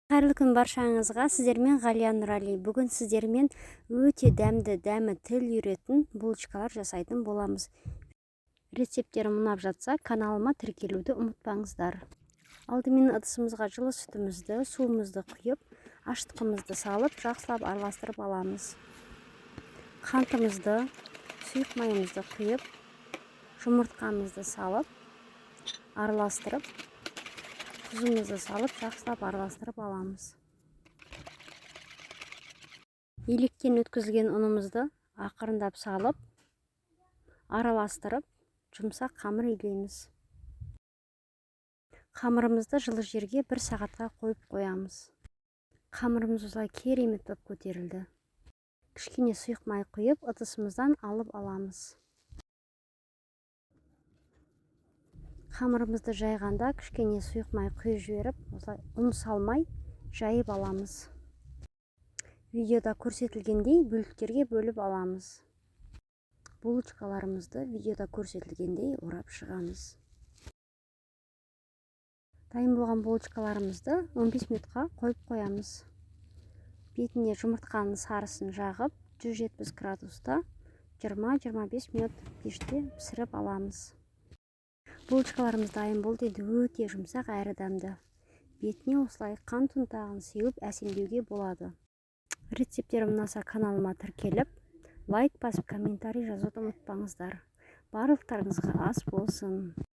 Қайырлы күн баршаңызға. Сіздермен Ғалия Нұрали. Бүгін сіздермен өте дәмі тіл үйретін булочкалар жасайтын боламыз. Рецептерім ұнап жатса, каналыма тіркелуді ұмытпаңыздар. Алдымен ыдысымызға жылы сүтімізді, суымызды құйып, аштықымызды салып, жақсылап араластырып аламыз. Қантымызды, сұйық майымызды құйып, жұмыртқамызды салып, араластырып, тұзымызды салып, жақсылап араластырып аламыз. Електен өткізілген ұнымызды ақырындап салып, араластырып, жұмсақ қамыр илейміз. Қамырымызды жылы жерге 1 сағатқа қойып қоямыз. Қамырымыз осылай керемет боп көтерілді. Кішкене сұйық май құйып, ыдысымыздан алып аламыз. Қамырымызды жайғанда кішкене сұйық май құйып жіберіп, осылай ұн салмай жайып аламыз. Видеода көрсетілгендей бөліктерге бөліп аламыз. Булочкаларымызды видеода көрсетілгендей орап шығамыз. Дайын болған булочкаларымызды 15 минутқа қойып қоямыз. Бетіне жұмыртқаның сарысын жағып, 170 градуста 20-25 минут пеште пісіріп аламыз. Булочкаларымыз дайын болды. Енді өте жұмсақ әрі дәмді. Бетіне осылай қант ұнтағын сеуіп әсемдеуге болады. Рецептерім ұнаса каналыма тіркеліп, лайк басып, комментарий жазуды ұмытпаңыздар. Барлықтарыңызға ас болсын.